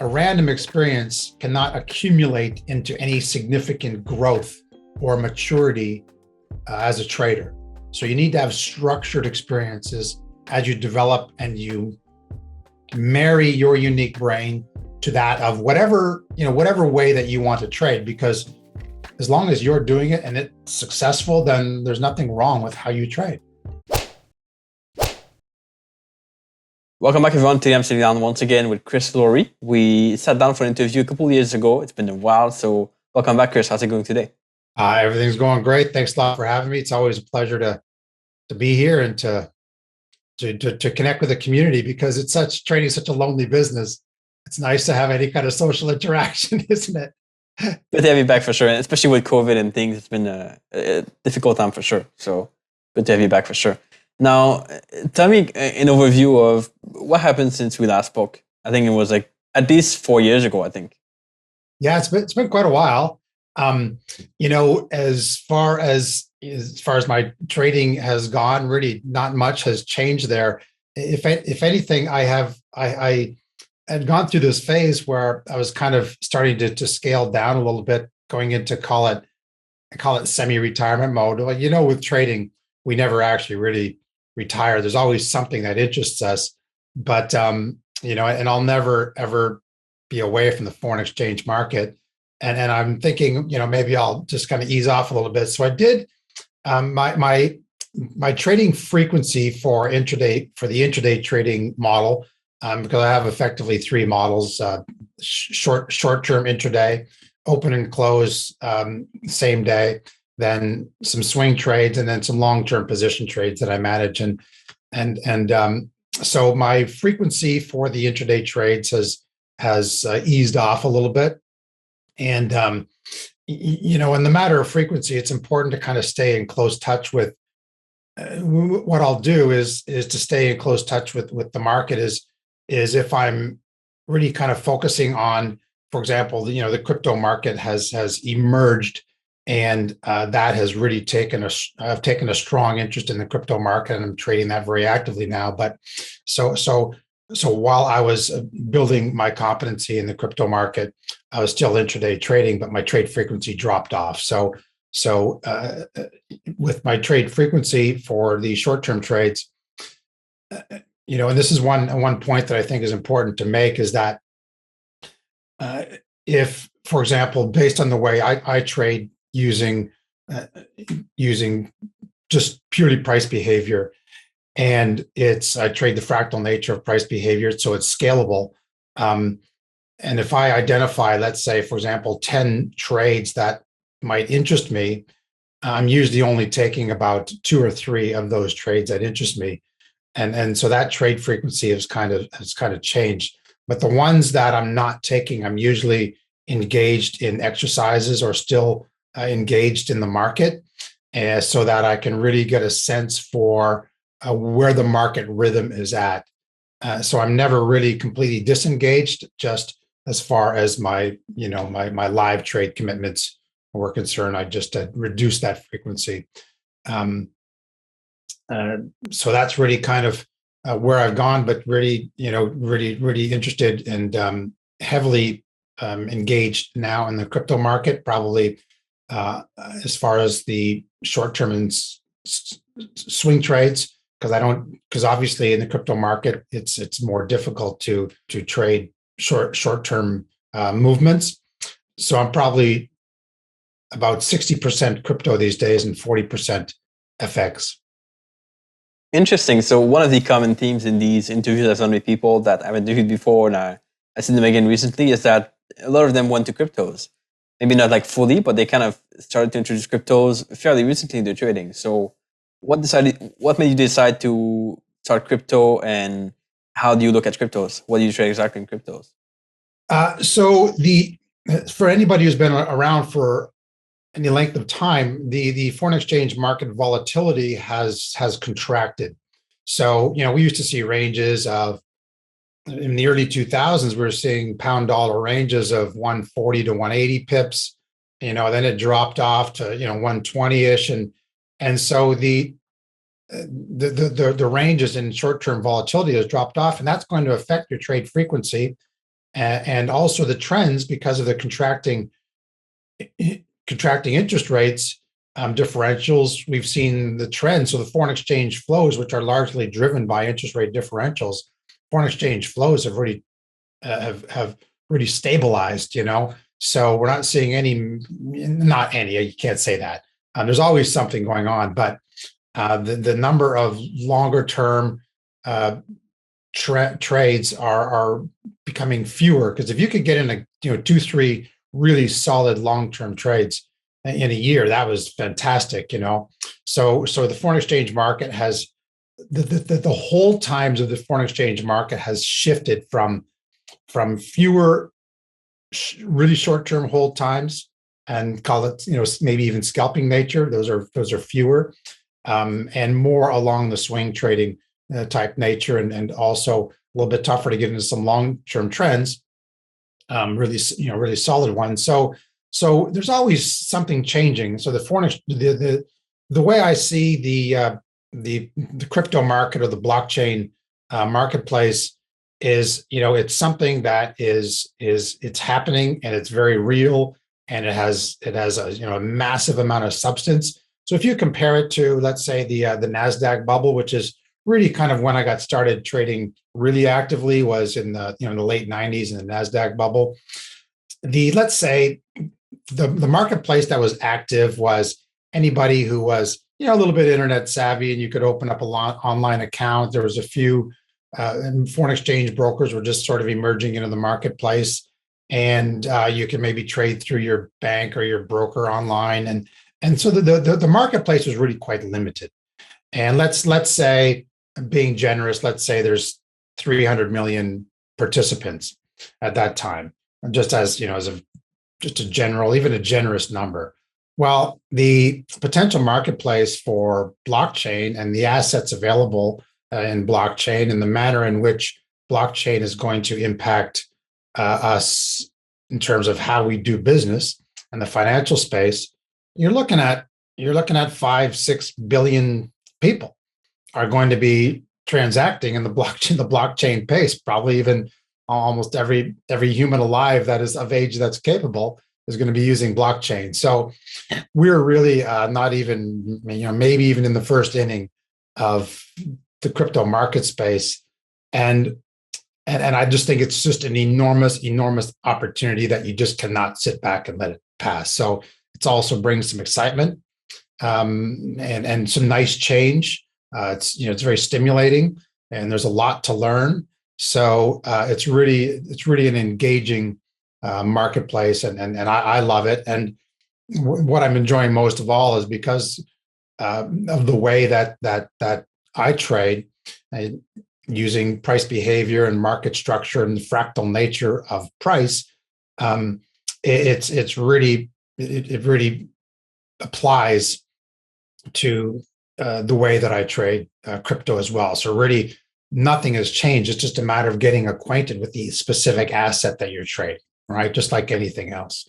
a random experience cannot accumulate into any significant growth or maturity as a trader. So you need to have structured experiences as you develop and you marry your unique brain to that of whatever way that you want to trade, because as long as you're doing it and it's successful, then there's nothing wrong with how you trade. Welcome back, everyone. Today I'm sitting down once again with Chris Laurie. We sat down for an interview a couple of years ago. It's been a while, so welcome back, Chris. How's it going today? Everything's going great. Thanks a lot for having me. It's always a pleasure to be here and to connect with the community, because trading is such a lonely business. It's nice to have any kind of social interaction, isn't it? Good to have you back for sure, and especially with COVID and things. It's been a difficult time for sure. So good to have you back for sure. Now, tell me an overview of what happened since we last spoke. I think it was like at least 4 years ago, I think. Yeah, it's been quite a while. As far as my trading has gone, really not much has changed there. If anything, I had gone through this phase where I was kind of starting to scale down a little bit, going into I call it semi-retirement mode. Well, with trading, we never actually really retire. There's always something that interests us, but and I'll never ever be away from the foreign exchange market. And I'm thinking, maybe I'll just kind of ease off a little bit. So I did. My trading frequency for the intraday trading model, because I have effectively three models: short-term intraday, open and close same day, then some swing trades, and then some long-term position trades that I manage. So my frequency for the intraday trades has eased off a little bit. And in the matter of frequency, it's important to kind of stay in close touch with. What I'll do is to stay in close touch with the market is if I'm really kind of focusing on, for example, the crypto market has emerged, and that has really I've taken a strong interest in the crypto market, and I'm trading that very actively now. But so while I was building my competency in the crypto market, I was still intraday trading, but my trade frequency dropped off. So with my trade frequency for the short-term trades, and this is one point that I think is important to make, is that if, for example, based on the way I trade using just purely price behavior, and I trade the fractal nature of price behavior, so it's scalable. And if I identify, let's say, for example, 10 trades that might interest me, I'm usually only taking about 2 or 3 of those trades that interest me. And so that trade frequency has kind of changed. But the ones that I'm not taking, I'm usually engaged in exercises or still engaged in the market, so that I can really get a sense for where the market rhythm is at. So I'm never really completely disengaged, just as far as my live trade commitments were concerned. I just reduced that frequency. So that's really kind of where I've gone, but really interested and heavily engaged now in the crypto market, probably as far as the short-term and swing trades, because obviously in the crypto market, it's more difficult to trade short-term movements. So I'm probably about 60% crypto these days and 40% FX. Interesting. So one of the common themes in these interviews I've done with people that I've interviewed before, and I've seen them again recently, is that a lot of them went to cryptos. Maybe not like fully, but they kind of started to introduce cryptos fairly recently in their trading. So what made you decide to start crypto, and how do you look at cryptos? What do you trade exactly in cryptos? For anybody who's been around for any length of time, the foreign exchange market volatility has contracted. So, we used to see ranges of, in the early 2000s, we were seeing pound dollar ranges of 140 to 180 pips. Then it dropped off to 120-ish, and so the ranges in short-term volatility has dropped off, and that's going to affect your trade frequency. and also the trends because of the contracting interest rates, differentials. We've seen the trend. So the foreign exchange flows, which are largely driven by interest rate differentials, foreign exchange flows have really have really stabilized. So we're not seeing not any. You can't say that. There's always something going on, but the number of longer term trades are becoming fewer, because if you could get in a 2-3 really solid long-term trades in a year, that was fantastic. So the foreign exchange market has the whole times of the foreign exchange market has shifted from fewer really short-term hold times, and call it maybe even scalping nature. Those are fewer, and more along the swing trading type nature, and also a little bit tougher to get into some long-term trends, really solid ones. So there's always something changing. So the way I see the crypto market or the blockchain marketplace is, it's something that it's happening, and it's very real, and it has a massive amount of substance. So if you compare it to, let's say, the Nasdaq bubble, which is really kind of when I got started trading really actively, was in the late 90s in the Nasdaq bubble. Let's say the marketplace that was active was anybody who was a little bit internet savvy, and you could open up a online account. There was a few and foreign exchange brokers were just sort of emerging into the marketplace, and you can maybe trade through your bank or your broker online, and so the marketplace was really quite limited. And let's say, being generous, let's say there's 300 million participants at that time, just as just a general, even a generous number. Well, the potential marketplace for blockchain and the assets available in blockchain, and the manner in which blockchain is going to impact us in terms of how we do business and the financial space, you're looking at 5-6 billion people are going to be transacting in the blockchain pace. Probably even almost every human alive that is of age that's capable is going to be using blockchain. So we're really not even, maybe even in the first inning of the crypto market space. And I just think it's just an enormous opportunity that you just cannot sit back and let it pass. So it also brings some excitement, and some nice change. It's very stimulating, and there's a lot to learn. So it's really an engaging marketplace, and I love it. And what I'm enjoying most of all is because of the way that I trade, using price behavior and market structure and the fractal nature of price. It really applies to the way that I trade crypto as well. So really, nothing has changed. It's just a matter of getting acquainted with the specific asset that you're trading, right? Just like anything else.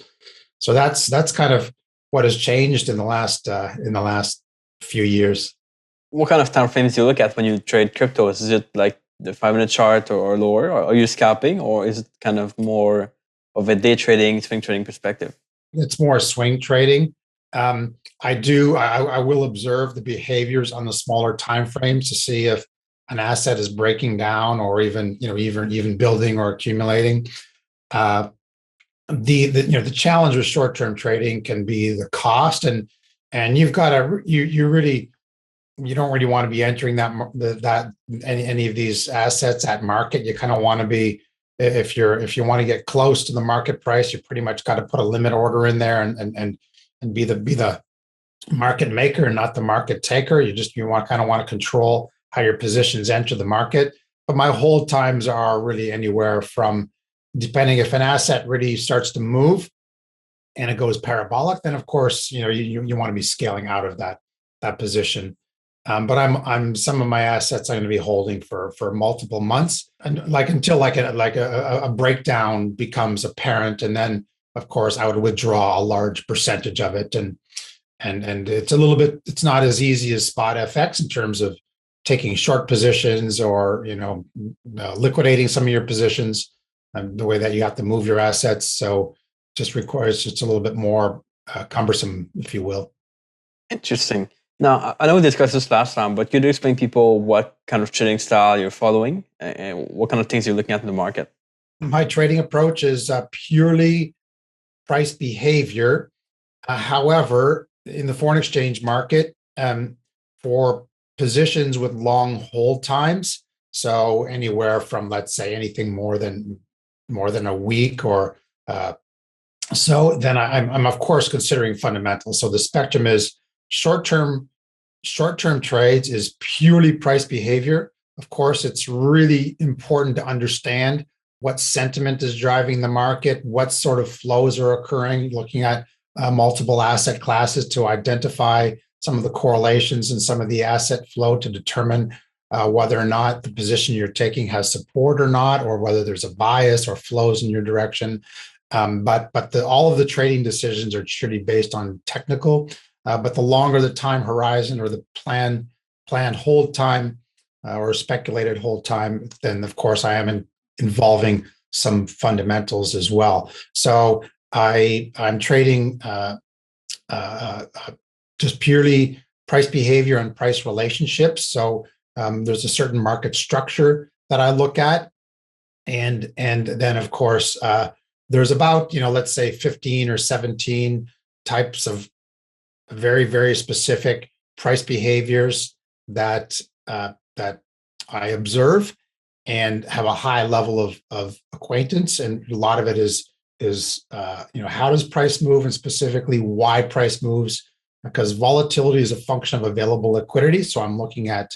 So that's kind of what has changed in the last few years. What kind of time frames do you look at when you trade cryptos? Is it like the 5-minute chart or lower? Or are you scalping, or is it kind of more of a day trading, swing trading perspective? It's more swing trading. I will observe the behaviors on the smaller time frames to see if an asset is breaking down, or even building or accumulating. The challenge with short term trading can be the cost, and you've got to you don't really want to be entering any of these assets at market. You kind of want to be, if you want to get close to the market price, you pretty much got to put a limit order in there and be the market maker and not the market taker. You want to control how your positions enter the market. But my hold times are really anywhere from, depending if an asset really starts to move and it goes parabolic, then of course you want to be scaling out of that position. But I'm some of my assets I'm going to be holding for multiple months, and until a breakdown becomes apparent, and then of course I would withdraw a large percentage of it, and it's not as easy as spot FX in terms of taking short positions or liquidating some of your positions. the way that you have to move your assets. So just requires just a little bit more cumbersome, if you will. Interesting. Now, I know we discussed this last time, but could you explain people what kind of trading style you're following and what kind of things you're looking at in the market? My trading approach is purely price behavior. However, in the foreign exchange market, for positions with long hold times, so anywhere from, let's say, anything more than a week or so, then I'm of course considering fundamentals. So the spectrum is short term short-term trades is purely price behavior. Of course, it's really important to understand what sentiment is driving the market, what sort of flows are occurring, looking at multiple asset classes to identify some of the correlations in some of the asset flow to determine whether or not the position you're taking has support or not, or whether there's a bias or flows in your direction. But all of the trading decisions are truly based on technical. But the longer the time horizon or the planned hold time or speculated hold time, then of course I am involving some fundamentals as well. So I'm trading just purely price behavior and price relationships. So there's a certain market structure that I look at, and then of course there's about, let's say 15 or 17 types of very, very specific price behaviors that I observe and have a high level of acquaintance. And a lot of it is how does price move, and specifically why price moves, because volatility is a function of available liquidity. So I'm looking at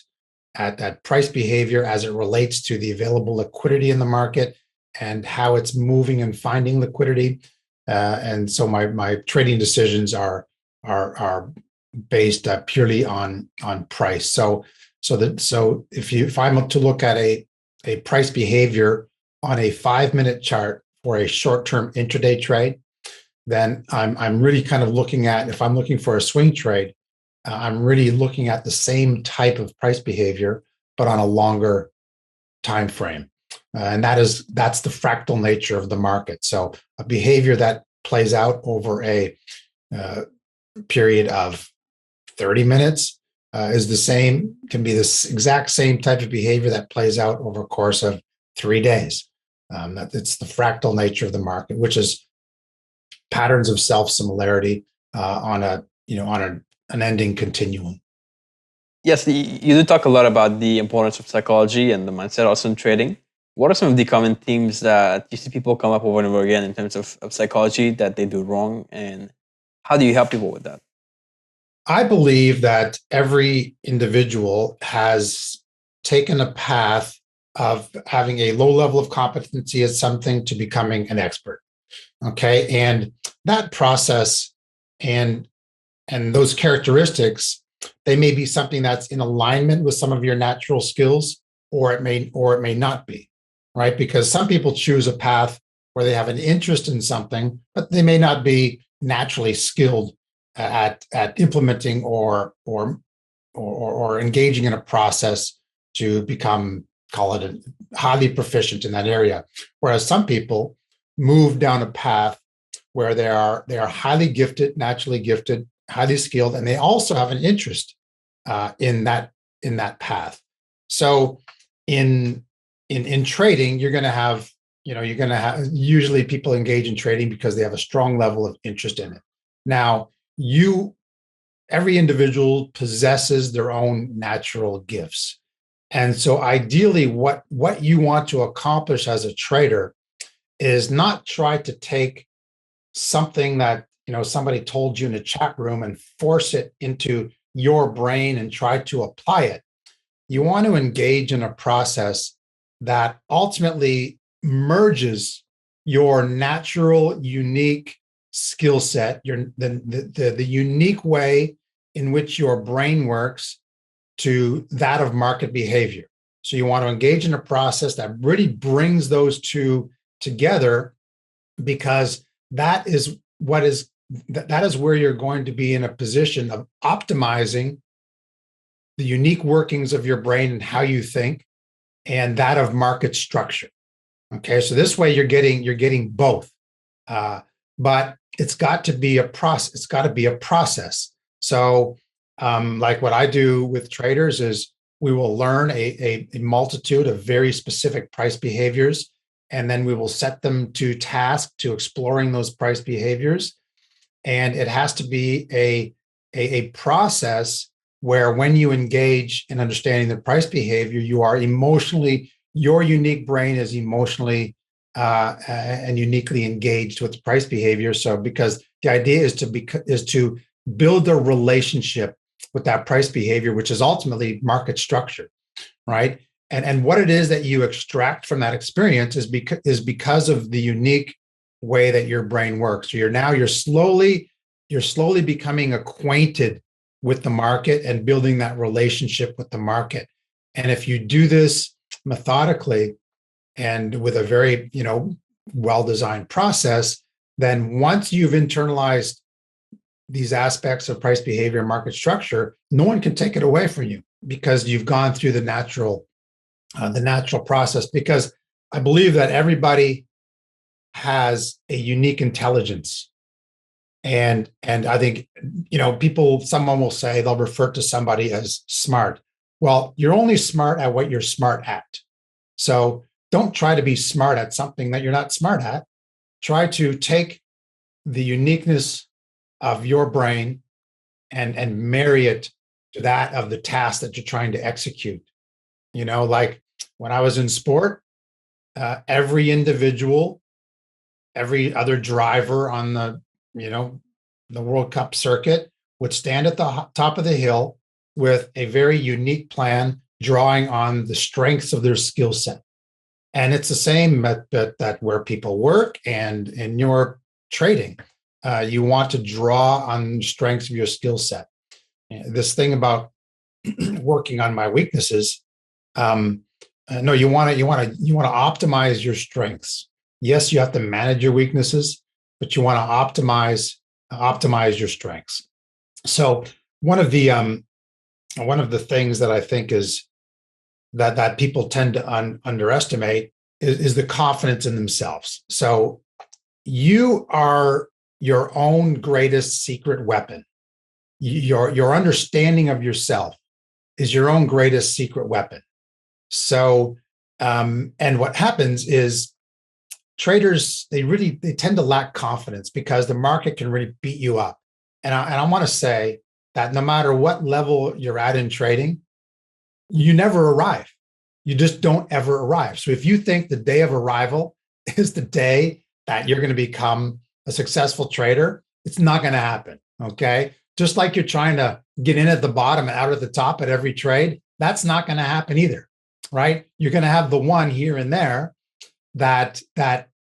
that price behavior as it relates to the available liquidity in the market and how it's moving and finding liquidity. And so my trading decisions are based purely on price. So if I'm to look at a price behavior on a 5-minute chart for a short-term intraday trade, then I'm really kind of looking at, if I'm looking for a swing trade, I'm really looking at the same type of price behavior, but on a longer time frame. And that's the fractal nature of the market. So a behavior that plays out over a period of 30 minutes can be this exact same type of behavior that plays out over a course of 3 days. It's the fractal nature of the market, which is patterns of self-similarity on an ending continuum. Yes, you do talk a lot about the importance of psychology and the mindset also in trading. What are some of the common themes that you see people come up over and over again in terms of psychology that they do wrong, and how do you help people with that? I believe that every individual has taken a path of having a low level of competency at something to becoming an expert. Okay. And that process and those characteristics, they may be something that's in alignment with some of your natural skills, or it may not be, right? Because some people choose a path where they have an interest in something, but they may not be naturally skilled at implementing or engaging in a process to become, call it, highly proficient in that area. Whereas some people move down a path where they are highly gifted, naturally gifted, highly skilled, and they also have an interest in that path. So in trading, you're going to have usually people engage in trading because they have a strong level of interest in it. Now, every individual possesses their own natural gifts. And so ideally what you want to accomplish as a trader is not try to take something that somebody told you in a chat room and force it into your brain and try to apply it. You want to engage in a process that ultimately merges your natural, unique skill set, the unique way in which your brain works to that of market behavior. So you want to engage in a process that really brings those two together, because that is where you're going to be in a position of optimizing the unique workings of your brain and how you think, and that of market structure. Okay, so this way you're getting both. Uh, but it's got to be a process. It's got to be a process. So, like what I do with traders is we will learn a multitude of very specific price behaviors, and then we will set them to task to exploring those price behaviors. And it has to be a process where when you engage in understanding the price behavior, you are emotionally, your unique brain is emotionally and uniquely engaged with the price behavior. So because the idea is to build a relationship with that price behavior, which is ultimately market structure, right? And what it is that you extract from that experience is because of the unique way that your brain works. So you're slowly becoming acquainted with the market and building that relationship with the market. And if you do this methodically and with a very, well-designed process, then once you've internalized these aspects of price behavior and market structure, no one can take it away from you because you've gone through the natural process. Because I believe that everybody has a unique intelligence. And I think, someone will say, they'll refer to somebody as smart. Well, you're only smart at what you're smart at. So don't try to be smart at something that you're not smart at. Try to take the uniqueness of your brain and marry it to that of the task that you're trying to execute. Like when I was in sport, every individual, every other driver on the World Cup circuit would stand at the top of the hill with a very unique plan, drawing on the strengths of their skill set. And it's the same that where people work and in your trading. You want to draw on the strengths of your skill set. This thing about working on my weaknesses. No, you want to optimize your strengths. Yes, you have to manage your weaknesses, but you want to optimize your strengths. So one of the things that I think is that people tend to underestimate is the confidence in themselves. So you are your own greatest secret weapon. Your understanding of yourself is your own greatest secret weapon. So, and what happens is traders, they tend to lack confidence because the market can really beat you up. And I want to say that no matter what level you're at in trading, you never arrive. You just don't ever arrive. So if you think the day of arrival is the day that you're going to become a successful trader, it's not going to happen. Okay. Just like you're trying to get in at the bottom and out at the top at every trade, that's not going to happen either. Right. You're going to have the one here and there that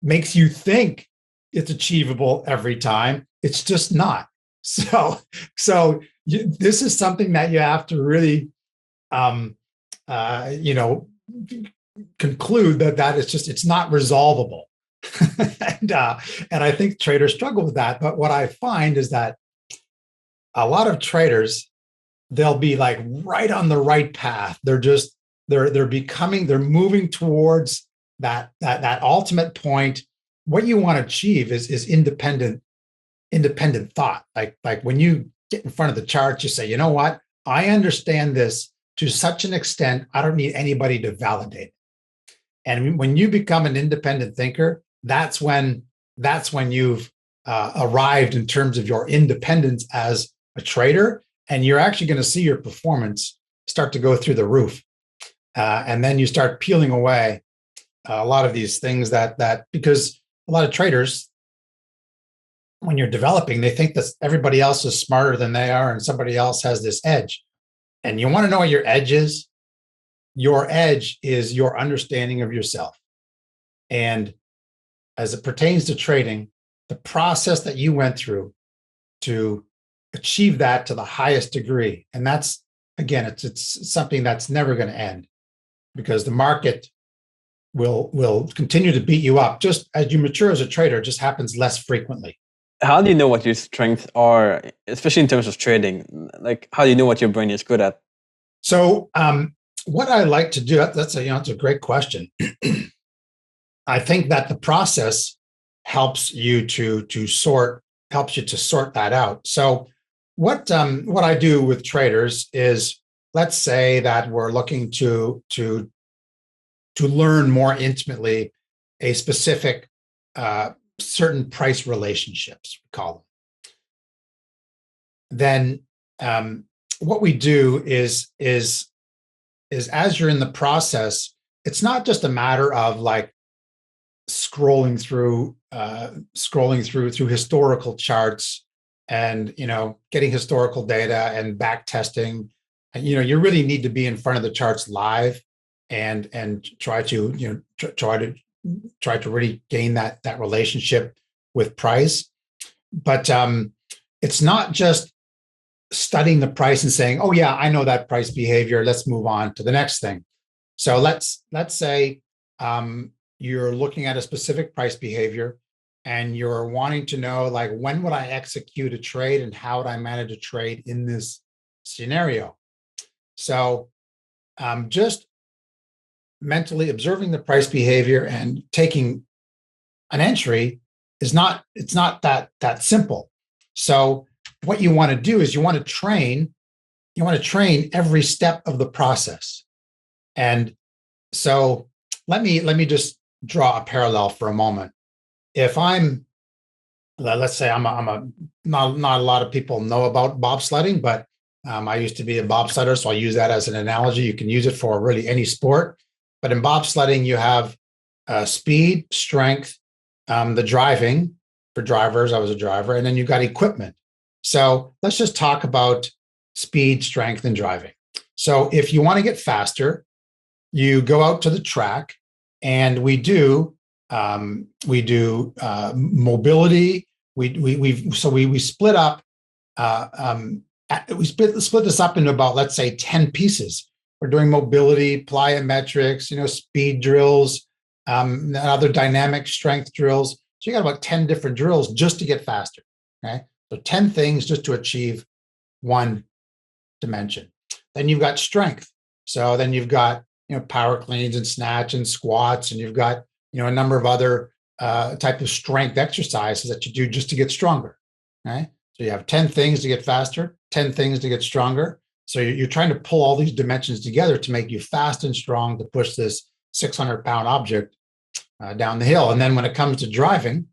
makes you think it's achievable every time. It's just not. This is something that you have to really conclude that it's not resolvable. and I think traders struggle with that. But what I find is that a lot of traders, they'll be like right on the right path. They're moving towards that ultimate point. What you want to achieve is independent thought. Like when you get in front of the charts, you say, you know what? I understand this to such an extent, I don't need anybody to validate it. And when you become an independent thinker, that's when you've arrived in terms of your independence as a trader, and you're actually going to see your performance start to go through the roof. And then you start peeling away a lot of these things that because a lot of traders, when you're developing, they think that everybody else is smarter than they are and somebody else has this edge. And you want to know what your edge is? Your edge is your understanding of yourself. And as it pertains to trading, the process that you went through to achieve that to the highest degree. And that's, again, it's something that's never going to end because the market will continue to beat you up. Just as you mature as a trader, it just happens less frequently. How do you know what your strengths are, especially in terms of trading? Like, how do you know what your brain is good at? So, what I like to do, that's a great question. I think that the process helps you to sort that out. So what I do with traders is, let's say that we're looking to learn more intimately a specific certain price relationships, we call them. Then what we do is as you're in the process, it's not just a matter of like scrolling through historical charts and getting historical data and back testing. And you really need to be in front of the charts live and try to try to really gain that relationship with price. But it's not just studying the price and saying, oh yeah, I know that price behavior, let's move on to the next thing. So let's say you're looking at a specific price behavior and you're wanting to know, like, when would I execute a trade and how would I manage a trade in this scenario? So just mentally observing the price behavior and taking an entry it's not that simple. So what you want to do is you want to train every step of the process. And so let me just draw a parallel for a moment. If let's say I'm a not a lot of people know about bobsledding, but I used to be a bobsledder, so I use that as an analogy. You can use it for really any sport. But in bobsledding, you have speed, strength, the driving for drivers. I was a driver, and then you've got equipment. So let's just talk about speed, strength, and driving. So if you want to get faster, you go out to the track, and we do mobility. We split up. We split this up into about, let's say, 10 pieces. We're doing mobility, plyometrics, speed drills, other dynamic strength drills. So you got about 10 different drills just to get faster. Okay, so 10 things just to achieve one dimension. Then you've got strength. So then you've got power cleans and snatch and squats, and you've got a number of other type of strength exercises that you do just to get stronger. Okay, so you have 10 things to get faster, 10 things to get stronger. So you're trying to pull all these dimensions together to make you fast and strong to push this 600-pound object down the hill. And then when it comes to driving,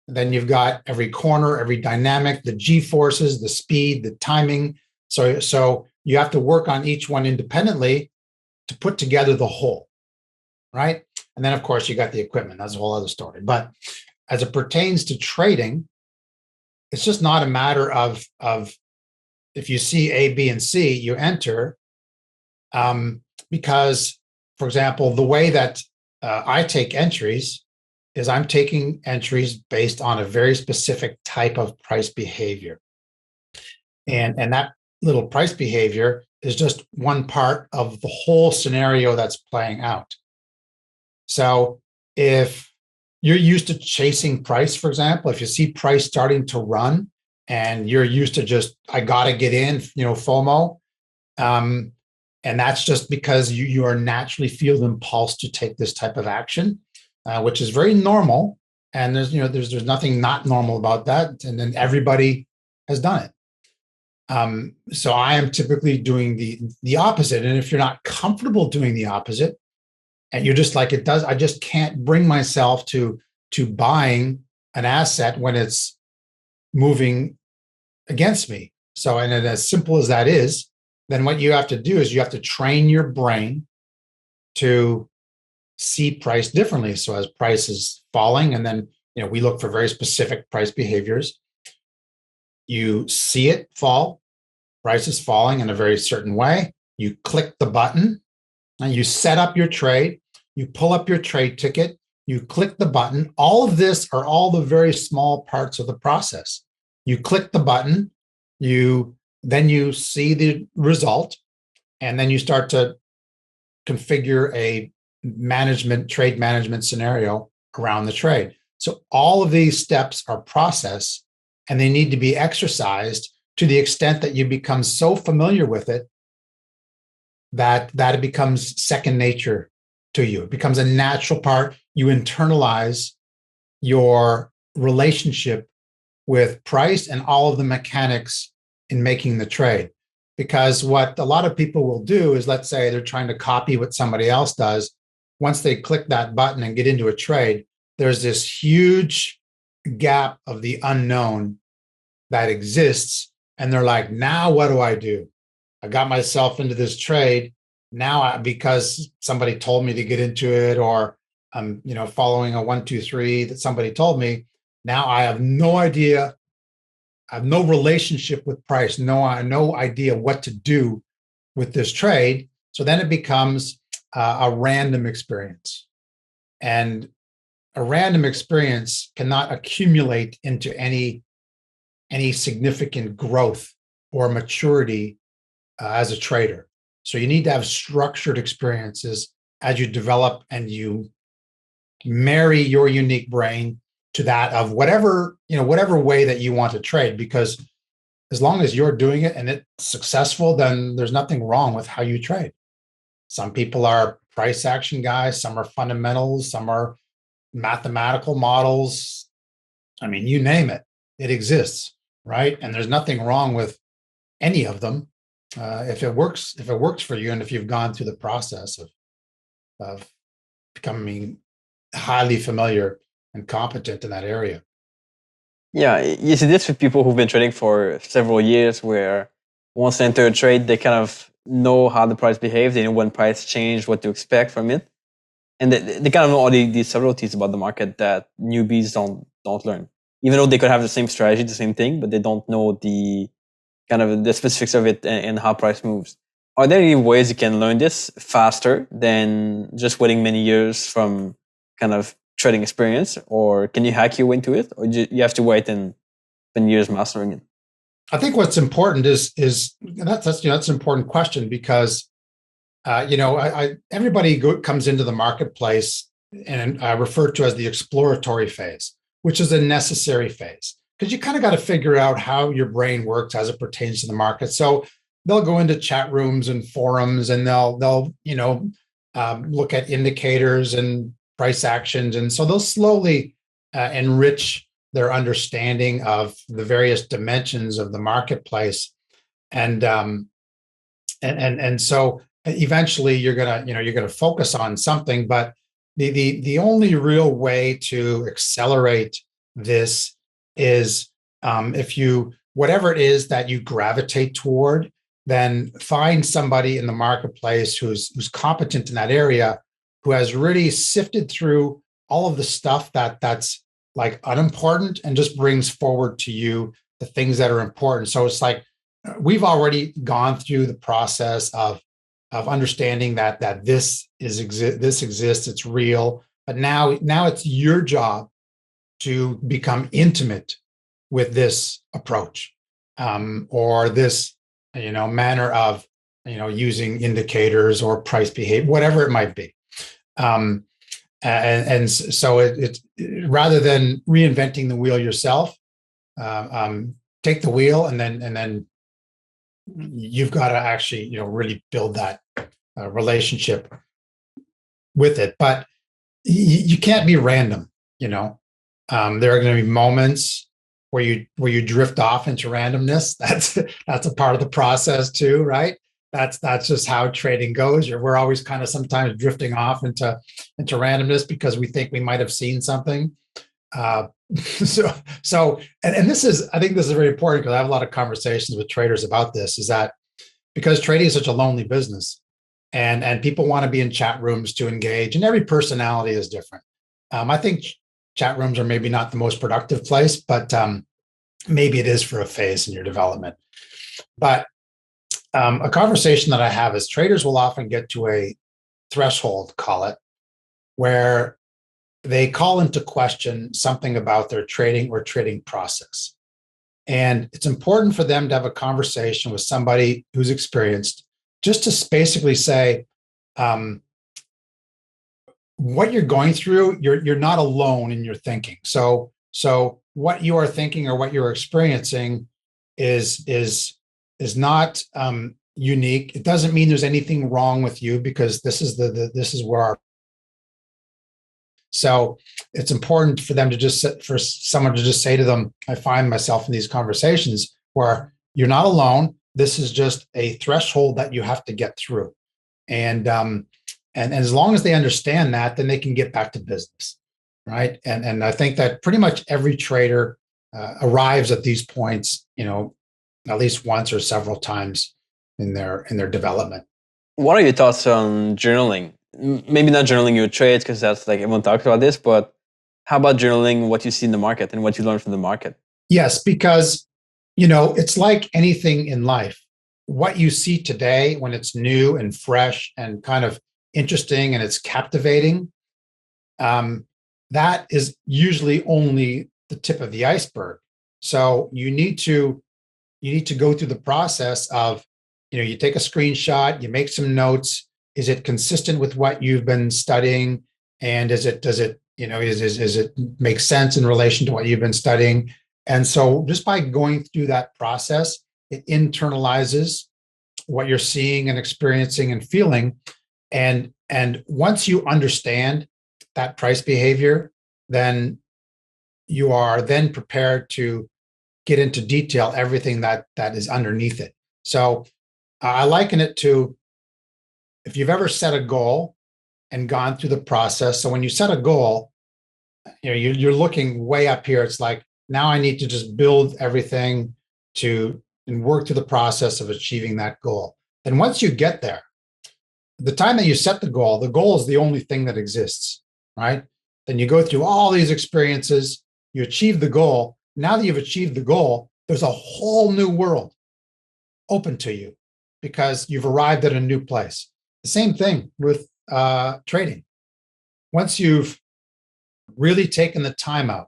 then you've got every corner, every dynamic, the G-forces, the speed, the timing. So you have to work on each one independently to put together the whole, right? And then, of course, you got the equipment. That's a whole other story. But as it pertains to trading, it's just not a matter of if you see A, B, and C, you enter. Because, for example, the way that I take entries is I'm taking entries based on a very specific type of price behavior. And that little price behavior is just one part of the whole scenario that's playing out. So if you're used to chasing price, for example, if you see price starting to run and you're used to just, I got to get in, FOMO, and that's just because you are naturally feel the impulse to take this type of action, which is very normal. And there's nothing not normal about that. And then everybody has done it. So I am typically doing the opposite. And if you're not comfortable doing the opposite, and you're just like, I just can't bring myself to buying an asset when it's moving against me. So, and as simple as that is, then what you have to do is you have to train your brain to see price differently. So as price is falling, and then we look for very specific price behaviors. You see it fall, price is falling in a very certain way. You click the button and you set up your trade. You pull up your trade ticket. You click the button. All of this are all the very small parts of the process. You click the button. Then you see the result, and then you start to configure a trade management scenario around the trade. So all of these steps are process, and they need to be exercised to the extent that you become so familiar with it that it becomes second nature to you. It becomes a natural part. You internalize your relationship with price and all of the mechanics in making the trade. Because what a lot of people will do is, let's say they're trying to copy what somebody else does. Once they click that button and get into a trade, there's this huge gap of the unknown that exists. And they're like, now what do I do? I got myself into this trade. Now, because somebody told me to get into it, or I'm, following a 1, 2, 3 that somebody told me. Now I have no idea. I have no relationship with price. No idea what to do with this trade. So then it becomes a random experience, and a random experience cannot accumulate into any significant growth or maturity as a trader. So you need to have structured experiences as you develop, and you marry your unique brain to that of whatever way that you want to trade. Because as long as you're doing it and it's successful, then there's nothing wrong with how you trade. Some people are price action guys, some are fundamentals, some are mathematical models. I mean, you name it, it exists, right? And there's nothing wrong with any of them if it works for you, and if you've gone through the process of becoming highly familiar and competent in that area. Yeah, you see this with people who've been trading for several years, where once they enter a trade, they kind of know how the price behaves. They know when price change, what to expect from it, and they kind of know all these subtleties about the market that newbies don't learn. Even though they could have the same strategy, the same thing, but they don't know the kind of the specifics of it and how price moves. Are there any ways you can learn this faster than just waiting many years from kind of trading experience, or can you hack your way into it, or you have to wait and spend years mastering it? I think what's important is that's an important question, because everybody comes into the marketplace, and I refer to as the exploratory phase, which is a necessary phase, because you kind of got to figure out how your brain works as it pertains to the market. So they'll go into chat rooms and forums, and they'll look at indicators and price actions, and so they'll slowly enrich their understanding of the various dimensions of the marketplace, and so eventually you're gonna focus on something. But the only real way to accelerate this is, if you, whatever it is that you gravitate toward, then find somebody in the marketplace who's competent in that area, who has really sifted through all of the stuff that's like unimportant, and just brings forward to you the things that are important. So it's like, we've already gone through the process of understanding that this exists, it's real. But now it's your job to become intimate with this approach, or this manner of using indicators or price behavior, whatever it might be. And so it rather than reinventing the wheel yourself, take the wheel, and then you've got to actually really build that relationship with it. But you can't be random. There are going to be moments where you drift off into randomness. That's a part of the process too, right? That's just how trading goes. We're always kind of sometimes drifting off into randomness because we think we might have seen something. So this is, I think this is very important, because I have a lot of conversations with traders about this, is that because trading is such a lonely business, and people want to be in chat rooms to engage, and every personality is different. I think chat rooms are maybe not the most productive place, but maybe it is for a phase in your development. But a conversation that I have is, traders will often get to a threshold, call it, where they call into question something about their trading or trading process. And it's important for them to have a conversation with somebody who's experienced, just to basically say, what you're going through, you're not alone in your thinking. So what you are thinking or what you're experiencing is not unique. It doesn't mean there's anything wrong with you, because this is where our So it's important for them to for someone to just say to them, I find myself in these conversations where you're not alone. This is just a threshold that you have to get through. And as long as they understand that, then they can get back to business, right? And I think that pretty much every trader arrives at these points, at least once or several times in their development. What are your thoughts on journaling? Maybe not journaling your trades because that's like everyone talks about this, but how about journaling what you see in the market and what you learn from the market? Yes, because it's like anything in life. What you see today when it's new and fresh and kind of interesting and it's captivating, that is usually only the tip of the iceberg. So you need to go through the process of, you take a screenshot, you make some notes. Is it consistent with what you've been studying? And does it is it make sense in relation to what you've been studying? And so just by going through that process, it internalizes what you're seeing and experiencing and feeling. And once you understand that price behavior, then you are then prepared to get into detail everything that is underneath it. So I liken it to, if you've ever set a goal and gone through the process. So when you set a goal, you're looking way up here. It's like, now I need to just build everything and work through the process of achieving that goal. And once you get there, the time that you set the goal is the only thing that exists, right? Then you go through all these experiences, you achieve the goal. Now that you've achieved the goal, there's a whole new world open to you because you've arrived at a new place. The same thing with trading. Once you've really taken the time out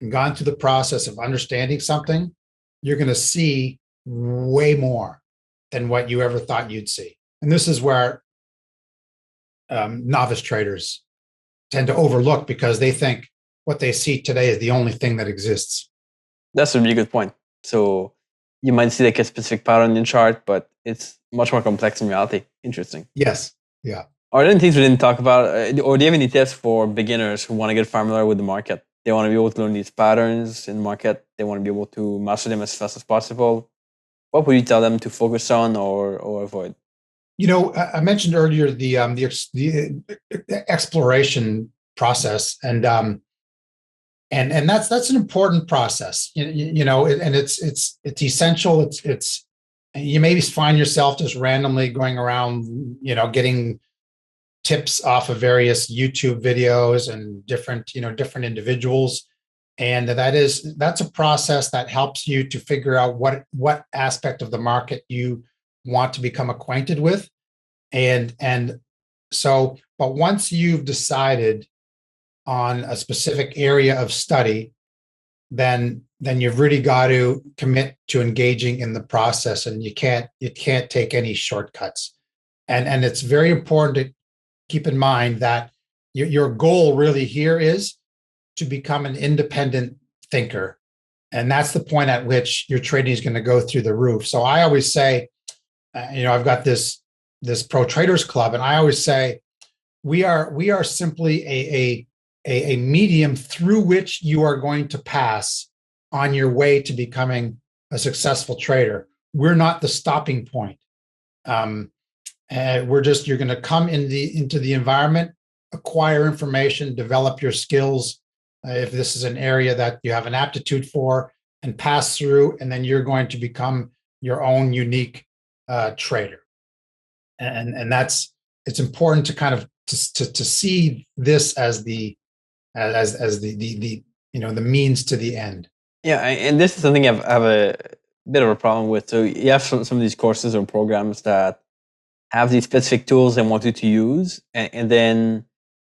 and gone through the process of understanding something, you're going to see way more than what you ever thought you'd see. And this is where novice traders tend to overlook, because they think what they see today is the only thing that exists. That's a really good point. So you might see like a specific pattern in chart, but it's much more complex in reality. Interesting. Yes. Yeah. Are there any things we didn't talk about, or do you have any tips for beginners who want to get familiar with the market? They want to be able to learn these patterns in the market. They want to be able to master them as fast as possible. What would you tell them to focus on or avoid? I mentioned earlier the exploration process, and that's an important process. And it's essential. It's you maybe find yourself just randomly going around, getting tips off of various YouTube videos and different individuals. And that's a process that helps you to figure out what aspect of the market you want to become acquainted with. And so, but once you've decided on a specific area of study, then you've really got to commit to engaging in the process, and you can't take any shortcuts. And it's very important to keep in mind that your goal really here is to become an independent thinker. And that's the point at which your trading is going to go through the roof. So I always say, I've got this pro traders club, and I always say, we are simply a medium through which you are going to pass on your way to becoming a successful trader. We're not the stopping point. You're going to come into the environment, acquire information, develop your skills, if this is an area that you have an aptitude for, and pass through, and then you're going to become your own unique trader. And it's important to kind of to see this as the means to the end. Yeah, and this is something I have a bit of a problem with. So you have some of these courses or programs that have these specific tools they want you to use, and then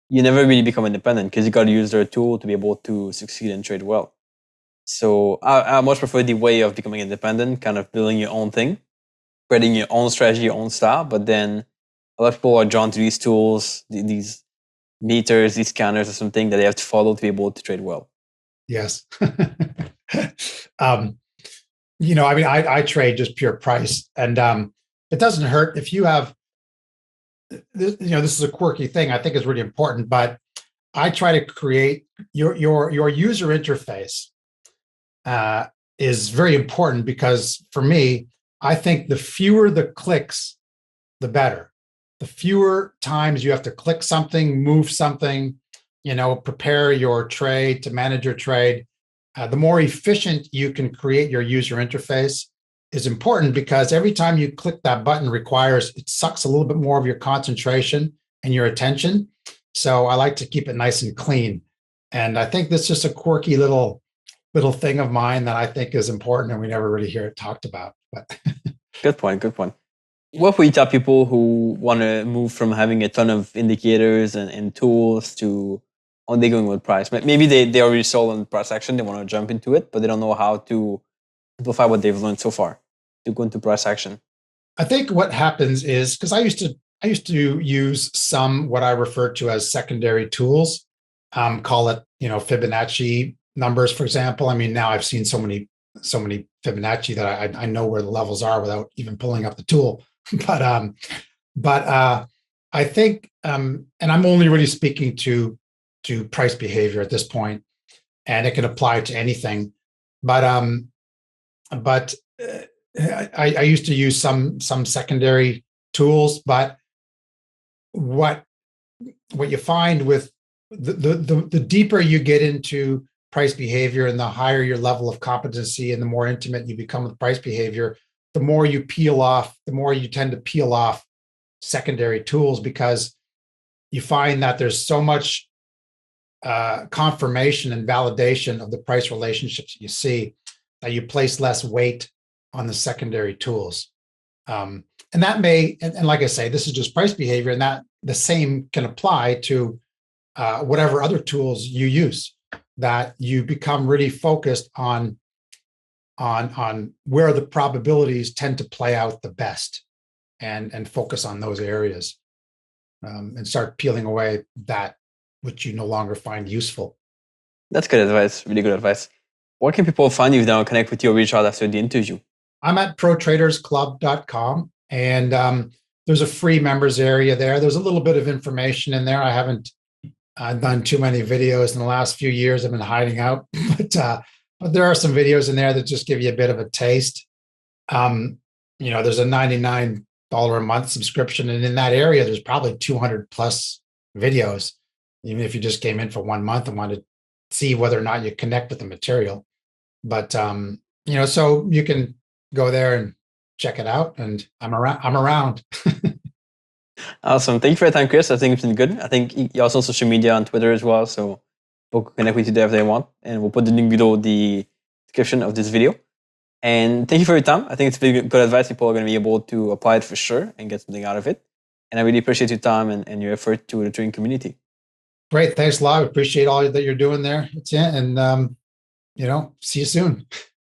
you never really become independent because you got to use their tool to be able to succeed and trade well. So I much prefer the way of becoming independent, kind of building your own thing, creating your own strategy, your own style. But then a lot of people are drawn to these tools, these meters, these scanners or something that they have to follow to be able to trade well. Yes. I trade just pure price, and it doesn't hurt if you have, this is a quirky thing I think is really important, but I try to create your user interface is very important because for me, I think the fewer the clicks, the better. The fewer times you have to click something, move something, prepare your trade, to manage your trade, the more efficient you can create your user interface is important because every time you click that button it sucks a little bit more of your concentration and your attention. So I like to keep it nice and clean. And I think that's just a quirky little thing of mine that I think is important and we never really hear it talked about. But Good point. Good point. What would you tell people who want to move from having a ton of indicators and tools to only going with price? Maybe they already sold on price action, they want to jump into it, but they don't know how to simplify what they've learned so far to go into price action. I think what happens is because I used to use some what I refer to as secondary tools, call it Fibonacci numbers, for example. I mean, now I've seen so many Fibonacci that I know where the levels are without even pulling up the tool. but I think, and I'm only really speaking to price behavior at this point, and it can apply to anything. But I used to use some secondary tools, but what you find with the deeper you get into price behavior and the higher your level of competency and the more intimate you become with price behavior, the more you tend to peel off secondary tools because you find that there's so much confirmation and validation of the price relationships you see that you place less weight on the secondary tools. And that and like I say, this is just price behavior, and that the same can apply to whatever other tools you use, that you become really focused on where the probabilities tend to play out the best and focus on those areas and start peeling away that which you no longer find useful. That's good advice. Really good advice. Where can people find you if they want to connect with you or reach out after the interview? I'm at protradersclub.com, and there's a free members area there. There's a little bit of information in there. I haven't done too many videos in the last few years. I've been hiding out, but there are some videos in there that just give you a bit of a taste. There's a $99 a month subscription, and in that area, there's probably 200 plus videos, even if you just came in for 1 month and wanted to see whether or not you connect with the material. But so you can go there and check it out, and I'm around. Awesome. Thank you for your time, Chris. I think it's been good. I think you also social media on Twitter as well, so people can connect with you there if they want. And we'll put the link below the description of this video. And thank you for your time. I think it's been good advice. People are going to be able to apply it for sure and get something out of it. And I really appreciate your time and your effort to the trading community. Great. Thanks a lot. I appreciate all that you're doing there, Etienne. And, see you soon.